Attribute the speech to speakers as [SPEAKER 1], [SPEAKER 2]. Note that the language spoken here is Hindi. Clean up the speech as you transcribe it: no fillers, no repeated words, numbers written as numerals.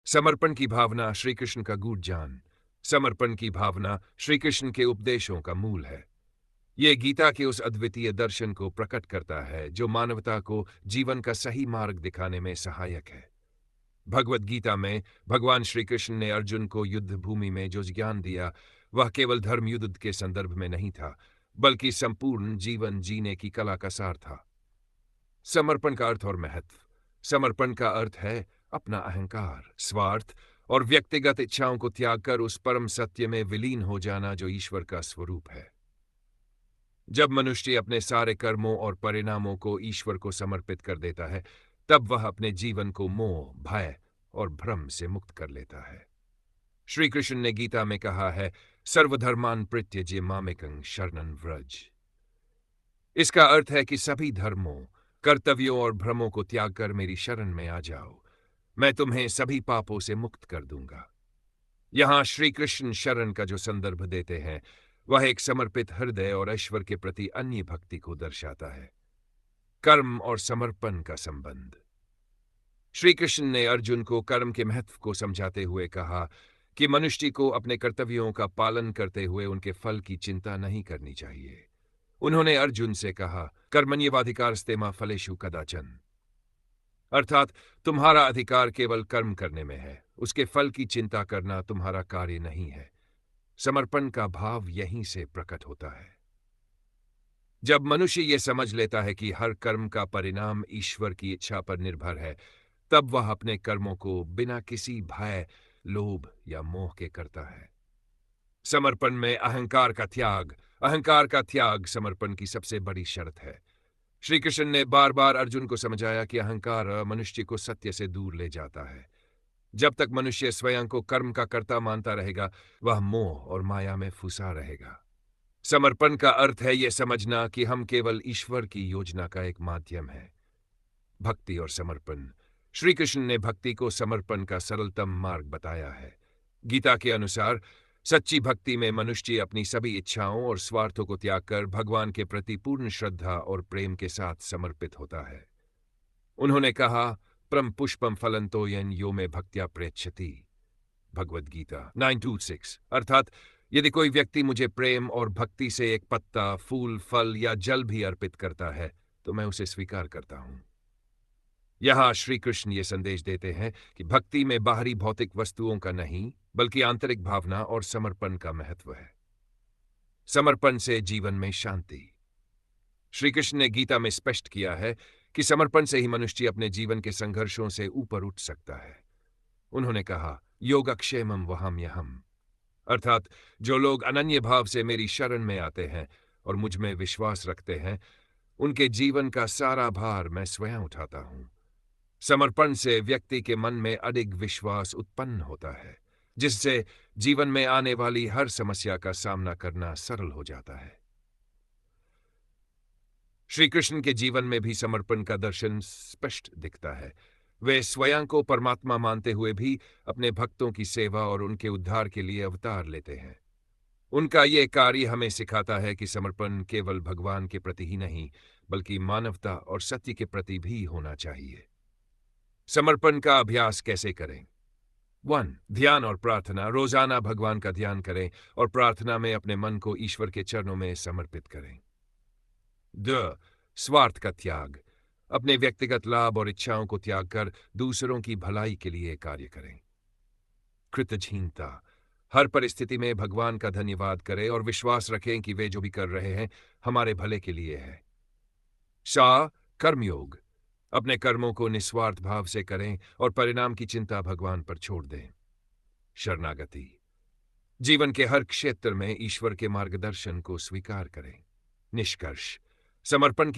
[SPEAKER 1] समर्पण की भावना श्री कृष्ण का गूढ़ ज्ञान। समर्पण की भावना श्री कृष्ण के उपदेशों का मूल है। ये गीता के उस अद्वितीय दर्शन को प्रकट करता है जो मानवता को जीवन का सही मार्ग दिखाने में सहायक है। भगवद गीता में भगवान श्री कृष्ण ने अर्जुन को युद्ध भूमि में जो ज्ञान दिया, वह केवल धर्म युद्ध के संदर्भ में नहीं था, बल्कि संपूर्ण जीवन जीने की कला का सार था। समर्पण का अर्थ और महत्व। समर्पण का अर्थ है अपना अहंकार, स्वार्थ और व्यक्तिगत इच्छाओं को त्याग कर उस परम सत्य में विलीन हो जाना जो ईश्वर का स्वरूप है। जब मनुष्य अपने सारे कर्मों और परिणामों को ईश्वर को समर्पित कर देता है, तब वह अपने जीवन को मोह, भय और भ्रम से मुक्त कर लेता है। श्री कृष्ण ने गीता में कहा है, सर्वधर्मान् परित्यज्य मामेकं शरणं व्रज। इसका अर्थ है कि सभी धर्मों, कर्तव्यों और भ्रमों को त्याग कर मेरी शरण में आ जाओ, मैं तुम्हें सभी पापों से मुक्त कर दूंगा। यहां श्री कृष्ण शरण का जो संदर्भ देते हैं, वह एक समर्पित हृदय और ईश्वर के प्रति अन्य भक्ति को दर्शाता है। कर्म और समर्पण का संबंध। श्री कृष्ण ने अर्जुन को कर्म के महत्व को समझाते हुए कहा कि मनुष्य को अपने कर्तव्यों का पालन करते हुए उनके फल की चिंता नहीं करनी चाहिए। उन्होंने अर्जुन से कहा, कर्मण्येवाधिकारस्ते मा फलेषु कदाचन। अर्थात तुम्हारा अधिकार केवल कर्म करने में है, उसके फल की चिंता करना तुम्हारा कार्य नहीं है। समर्पण का भाव यहीं से प्रकट होता है। जब मनुष्य यह समझ लेता है कि हर कर्म का परिणाम ईश्वर की इच्छा पर निर्भर है, तब वह अपने कर्मों को बिना किसी भय, लोभ या मोह के करता है। समर्पण में अहंकार का त्याग समर्पण की सबसे बड़ी शर्त है। श्री कृष्ण ने बार बार अर्जुन को समझाया कि अहंकार मनुष्य को सत्य से दूर ले जाता है। जब तक मनुष्य स्वयं को कर्म का कर्ता मानता रहेगा, वह मोह और माया में फंसा रहेगा। समर्पण का अर्थ है यह समझना कि हम केवल ईश्वर की योजना का एक माध्यम है। भक्ति और समर्पण। श्री कृष्ण ने भक्ति को समर्पण का सरलतम मार्ग बताया है। गीता के अनुसार सच्ची भक्ति में मनुष्य अपनी सभी इच्छाओं और स्वार्थों को त्याग कर भगवान के प्रति पूर्ण श्रद्धा और प्रेम के साथ समर्पित होता है। उन्होंने कहा, परम पुष्पम फलंतोयन यो में भक्त्या प्रेच्छति। भगवद गीता 9:26। अर्थात यदि कोई व्यक्ति मुझे प्रेम और भक्ति से एक पत्ता, फूल, फल या जल भी अर्पित करता है, तो मैं उसे स्वीकार करता हूं। यहां श्री कृष्ण ये संदेश देते हैं कि भक्ति में बाहरी भौतिक वस्तुओं का नहीं, बल्कि आंतरिक भावना और समर्पण का महत्व है। समर्पण से जीवन में शांति। श्री कृष्ण ने गीता में स्पष्ट किया है कि समर्पण से ही मनुष्य अपने जीवन के संघर्षों से ऊपर उठ सकता है। उन्होंने कहा, योगक्षेमम वहाम्यहम्। अर्थात जो लोग अनन्य भाव से मेरी शरण में आते हैं और मुझ में विश्वास रखते हैं, उनके जीवन का सारा भार मैं स्वयं उठाता हूं। समर्पण से व्यक्ति के मन में अडिग विश्वास उत्पन्न होता है, जिससे जीवन में आने वाली हर समस्या का सामना करना सरल हो जाता है। श्री कृष्ण के जीवन में भी समर्पण का दर्शन स्पष्ट दिखता है। वे स्वयं को परमात्मा मानते हुए भी अपने भक्तों की सेवा और उनके उद्धार के लिए अवतार लेते हैं। उनका यह कार्य हमें सिखाता है कि समर्पण केवल भगवान के प्रति ही नहीं, बल्कि मानवता और सत्य के प्रति भी होना चाहिए। समर्पण का अभ्यास कैसे करें? 1. ध्यान और प्रार्थना। रोजाना भगवान का ध्यान करें और प्रार्थना में अपने मन को ईश्वर के चरणों में समर्पित करें। 2. स्वार्थ का त्याग। अपने व्यक्तिगत लाभ और इच्छाओं को त्याग कर दूसरों की भलाई के लिए कार्य करें। कृतज्ञता। हर परिस्थिति में भगवान का धन्यवाद करें और विश्वास रखें कि वे जो भी कर रहे हैं हमारे भले के लिए है। कर्मयोग। अपने कर्मों को निस्वार्थ भाव से करें और परिणाम की चिंता भगवान पर छोड़ दें। शरणागति। जीवन के हर क्षेत्र में ईश्वर के मार्गदर्शन को स्वीकार करें। निष्कर्ष। समर्पण की